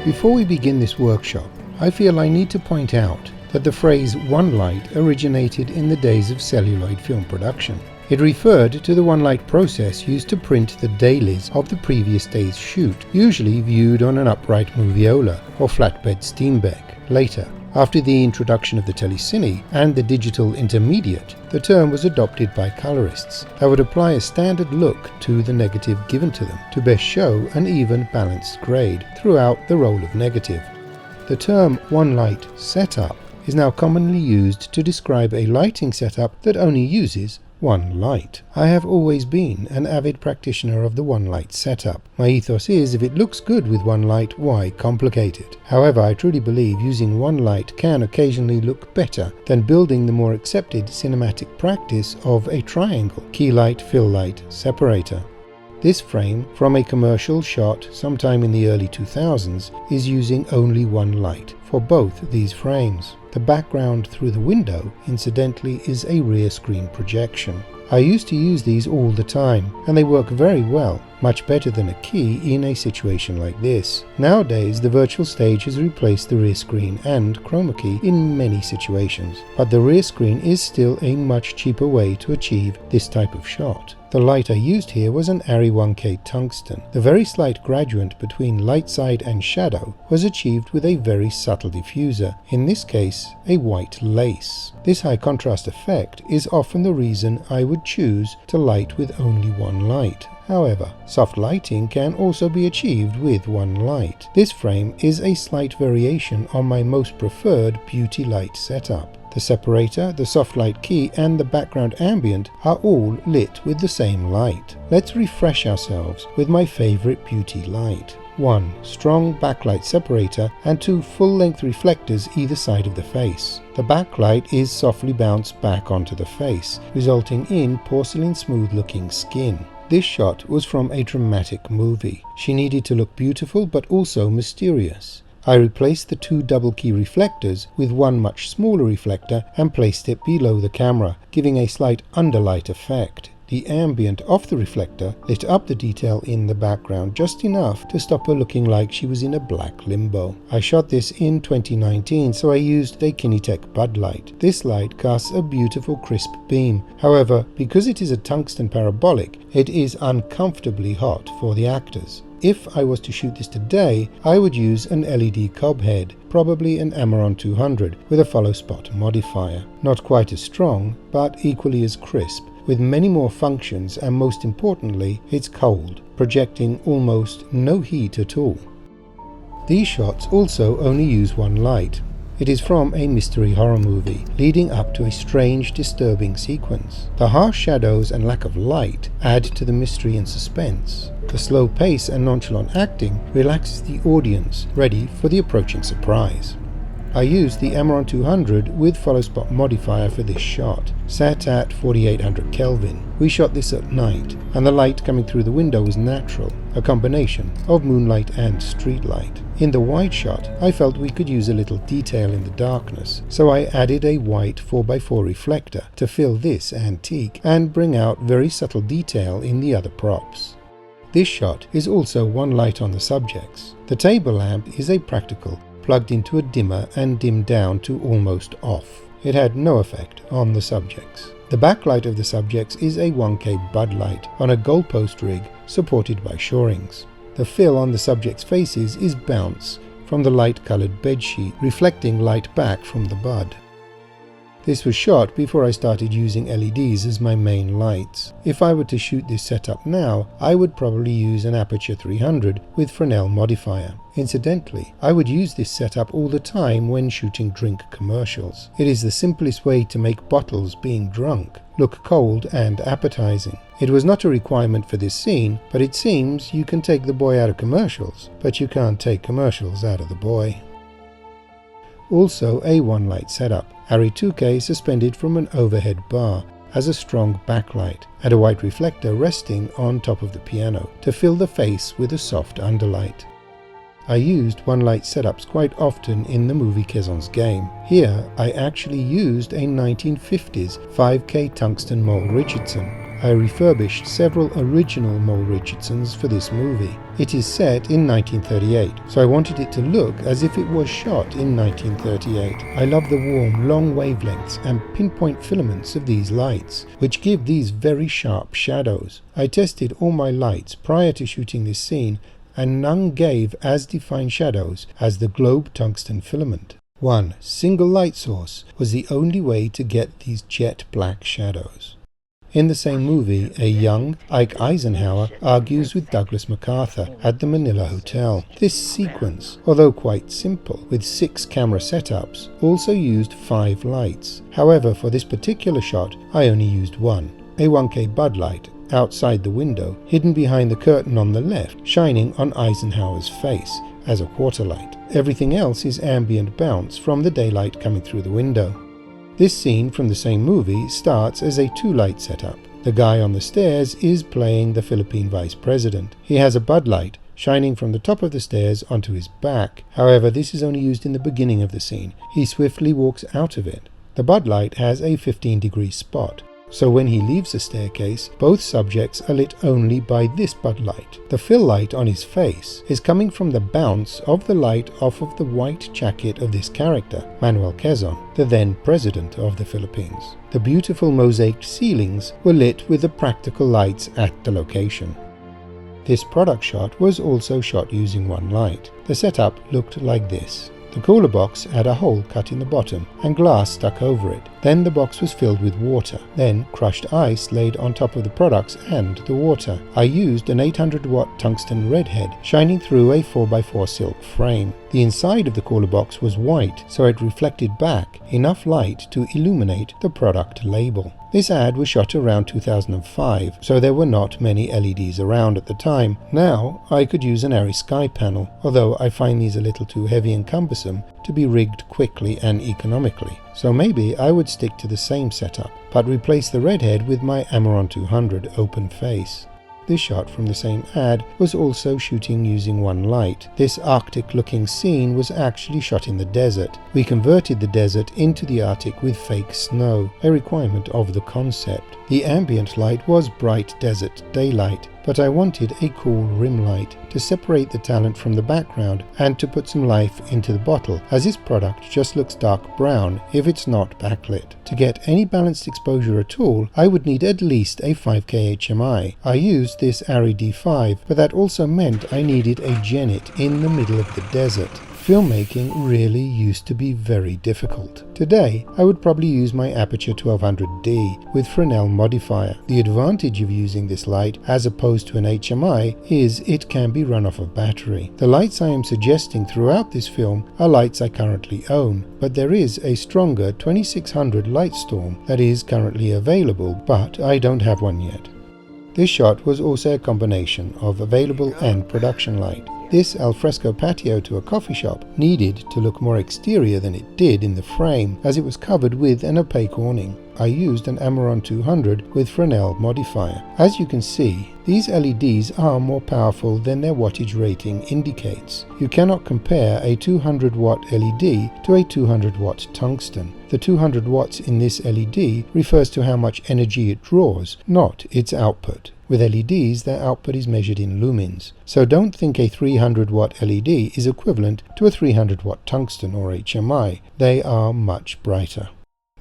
Before we begin this workshop, I feel I need to point out that the phrase one light originated in the days of celluloid film production. It referred to the one light process used to print the dailies of the previous day's shoot, usually viewed on an upright moviola or flatbed Steenbeck. Later, after the introduction of the telecine and the digital intermediate, the term was adopted by colorists that would apply a standard look to the negative given to them to best show an even balanced grade throughout the roll of negative. The term one light setup is now commonly used to describe a lighting setup that only uses one light. I have always been an avid practitioner of the one light setup. My ethos is, if it looks good with one light, why complicate it? However, I truly believe using one light can occasionally look better than building the more accepted cinematic practice of a triangle key light fill light separator. This frame, from a commercial shot sometime in the early 2000s, is using only one light for both these frames. The background through the window, incidentally, is a rear screen projection. I used to use these all the time, and they work very well, much better than a key in a situation like this. Nowadays, the virtual stage has replaced the rear screen and chroma key in many situations, but the rear screen is still a much cheaper way to achieve this type of shot. The light I used here was an ARRI 1K tungsten. The very slight gradient between light side and shadow was achieved with a very subtle diffuser, in this case a white lace. This high contrast effect is often the reason I would choose to light with only one light. However, soft lighting can also be achieved with one light. This frame is a slight variation on my most preferred beauty light setup. The separator, the soft light key and the background ambient are all lit with the same light. Let's refresh ourselves with my favorite beauty light. 1 strong backlight separator and 2 full-length reflectors either side of the face. The backlight is softly bounced back onto the face, resulting in porcelain smooth-looking skin. This shot was from a dramatic movie. She needed to look beautiful but also mysterious. I replaced the 2 double key reflectors with one much smaller reflector and placed it below the camera, giving a slight underlight effect. The ambient off the reflector lit up the detail in the background just enough to stop her looking like she was in a black limbo. I shot this in 2019, so I used a Kinetech Bud light. This light casts a beautiful crisp beam. However, because it is a tungsten parabolic, it is uncomfortably hot for the actors. If I was to shoot this today, I would use an LED cob head, probably an Amaron 200 with a follow spot modifier. Not quite as strong, but equally as crisp, with many more functions, and most importantly, it's cold, projecting almost no heat at all. These shots also only use one light. It is from a mystery horror movie, leading up to a strange, disturbing sequence. The harsh shadows and lack of light add to the mystery and suspense. The slow pace and nonchalant acting relaxes the audience, ready for the approaching surprise. I used the Amaron 200 with follow spot modifier for this shot, set at 4800 Kelvin. We shot this at night, and the light coming through the window was natural, a combination of moonlight and street light. In the wide shot, I felt we could use a little detail in the darkness, so I added a white 4x4 reflector to fill this antique and bring out very subtle detail in the other props. This shot is also one light on the subjects. The table lamp is a practical, plugged into a dimmer and dimmed down to almost off. It had no effect on the subjects. The backlight of the subjects is a 1K Bud light on a goalpost rig supported by shorings. The fill on the subjects' faces is bounce from the light-colored bedsheet, reflecting light back from the bud. This was shot before I started using LEDs as my main lights. If I were to shoot this setup now, I would probably use an Aperture 300 with Fresnel modifier. Incidentally, I would use this setup all the time when shooting drink commercials. It is the simplest way to make bottles being drunk look cold and appetizing. It was not a requirement for this scene, but it seems you can take the boy out of commercials, but you can't take commercials out of the boy. Also a one light setup, ARRI 2K suspended from an overhead bar as a strong backlight, and a white reflector resting on top of the piano to fill the face with a soft underlight. I used one light setups quite often in the movie Quezon's Game. Here I actually used a 1950s 5K tungsten Mole Richardson. I refurbished several original Mole Richardsons for this movie. It is set in 1938, so I wanted it to look as if it was shot in 1938. I love the warm, long wavelengths and pinpoint filaments of these lights, which give these very sharp shadows. I tested all my lights prior to shooting this scene, and none gave as defined shadows as the globe tungsten filament. One single light source was the only way to get these jet black shadows. In the same movie, a young Ike Eisenhower argues with Douglas MacArthur at the Manila Hotel. This sequence, although quite simple, with 6 camera setups, also used 5 lights. However, for this particular shot, I only used one, a 1K Bud light, outside the window, hidden behind the curtain on the left, shining on Eisenhower's face as a quarter light. Everything else is ambient bounce from the daylight coming through the window. This scene from the same movie starts as a 2-light setup. The guy on the stairs is playing the Philippine Vice President. He has a Bud light shining from the top of the stairs onto his back. However, this is only used in the beginning of the scene. He swiftly walks out of it. The Bud light has a 15-degree spot, so when he leaves the staircase, both subjects are lit only by this Bud light. The fill light on his face is coming from the bounce of the light off of the white jacket of this character, Manuel Quezon, the then president of the Philippines. The beautiful mosaiced ceilings were lit with the practical lights at the location. This product shot was also shot using one light. The setup looked like this. The cooler box had a hole cut in the bottom and glass stuck over it. Then the box was filled with water. Then crushed ice laid on top of the products and the water. I used an 800-watt tungsten redhead shining through a 4x4 silk frame. The inside of the cooler box was white, so it reflected back enough light to illuminate the product label. This ad was shot around 2005, so there were not many LEDs around at the time. Now I could use an airy sky panel, although I find these a little too heavy and cumbersome to be rigged quickly and economically. So maybe I would stick to the same setup, but replace the redhead with my Amaron 200 open face. This shot from the same ad was also shooting using one light. This Arctic-looking scene was actually shot in the desert. We converted the desert into the Arctic with fake snow, a requirement of the concept. The ambient light was bright desert daylight, but I wanted a cool rim light to separate the talent from the background and to put some life into the bottle, as this product just looks dark brown if it's not backlit. To get any balanced exposure at all, I would need at least a 5K HMI. I used this ARRI D5, but that also meant I needed a Genet in the middle of the desert. Filmmaking really used to be very difficult. Today, I would probably use my Aperture 1200D with Fresnel modifier. The advantage of using this light as opposed to an HMI is it can be run off of battery. The lights I am suggesting throughout this film are lights I currently own, but there is a stronger 2600 Lightstorm that is currently available, but I don't have one yet. This shot was also a combination of available and production light. This alfresco patio to a coffee shop needed to look more exterior than it did in the frame, as it was covered with an opaque awning. I used an Amaron 200 with Fresnel modifier. As you can see, these LEDs are more powerful than their wattage rating indicates. You cannot compare a 200-watt LED to a 200-watt tungsten. The 200 watts in this LED refers to how much energy it draws, not its output. With LEDs, their output is measured in lumens, so don't think a 300-watt LED is equivalent to a 300-watt tungsten or HMI. They are much brighter.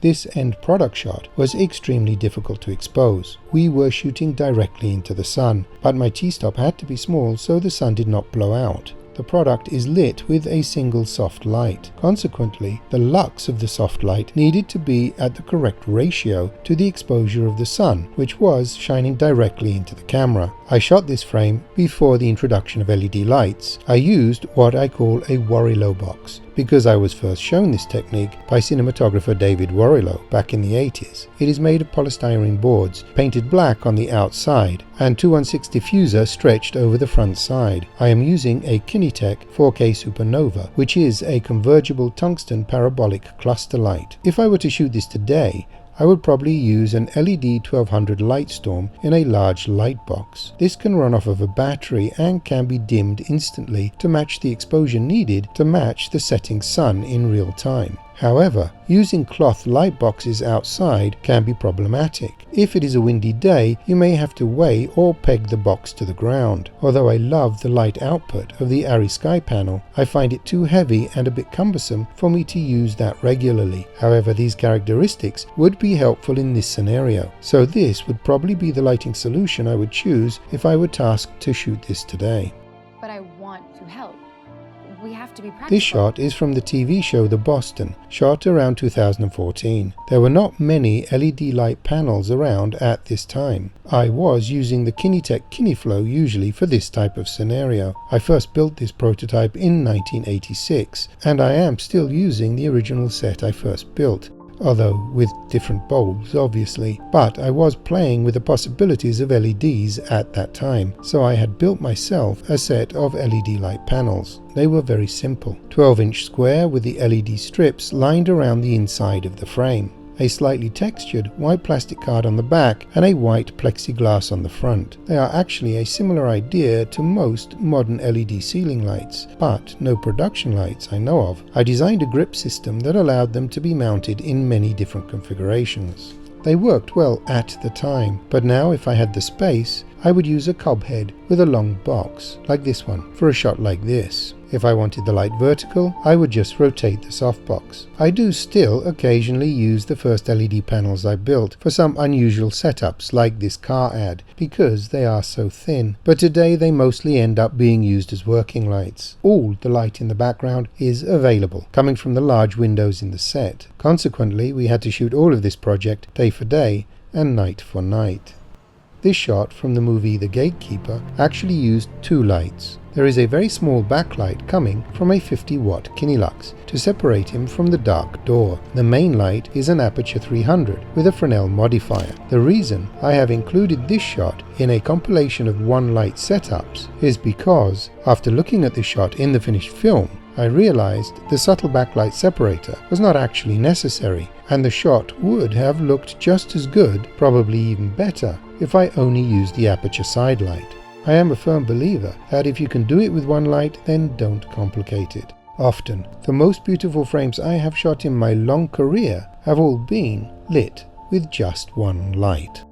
This end product shot was extremely difficult to expose. We were shooting directly into the sun, but my T-stop had to be small so the sun did not blow out. The product is lit with a single soft light. Consequently, the lux of the soft light needed to be at the correct ratio to the exposure of the sun, which was shining directly into the camera. I shot this frame before the introduction of LED lights. I used what I call a Warrilow box, because I was first shown this technique by cinematographer David Warrilow back in the 80s. It is made of polystyrene boards, painted black on the outside, and 216 diffuser stretched over the front side. I am using a Kinetech 4K Supernova, which is a convergible tungsten parabolic cluster light. If I were to shoot this today, I would probably use an LED 1200 Lightstorm in a large light box. This can run off of a battery and can be dimmed instantly to match the exposure needed to match the setting sun in real time. However, using cloth light boxes outside can be problematic. If it is a windy day, you may have to weigh or peg the box to the ground. Although I love the light output of the Arri Sky panel, I find it too heavy and a bit cumbersome for me to use that regularly. However, these characteristics would be helpful in this scenario, so this would probably be the lighting solution I would choose if I were tasked to shoot this today. But I want to help. We have to be practical. This shot is from the TV show The Boston, shot around 2014. There were not many LED light panels around at this time. I was using the Kinetech KineFlow usually for this type of scenario. I first built this prototype in 1986, and I am still using the original set I first built, although with different bulbs obviously, but I was playing with the possibilities of LEDs at that time, so I had built myself a set of LED light panels. They were very simple, 12-inch square with the LED strips lined around the inside of the frame, a slightly textured white plastic card on the back and a white plexiglass on the front. They are actually a similar idea to most modern LED ceiling lights, but no production lights I know of. I designed a grip system that allowed them to be mounted in many different configurations. They worked well at the time, but now if I had the space, I would use a cob head with a long box, like this one, for a shot like this. If I wanted the light vertical, I would just rotate the softbox. I do still occasionally use the first LED panels I built for some unusual setups like this car ad, because they are so thin, but today they mostly end up being used as working lights. All the light in the background is available, coming from the large windows in the set. Consequently, we had to shoot all of this project day for day and night for night. This shot from the movie The Gatekeeper actually used two lights. There is a very small backlight coming from a 50-watt Kinelux to separate him from the dark door. The main light is an Aperture 300 with a Fresnel modifier. The reason I have included this shot in a compilation of one light setups is because, after looking at this shot in the finished film, I realized the subtle backlight separator was not actually necessary, and the shot would have looked just as good, probably even better, if I only used the aperture side light. I am a firm believer that if you can do it with one light, then don't complicate it. Often, the most beautiful frames I have shot in my long career have all been lit with just one light.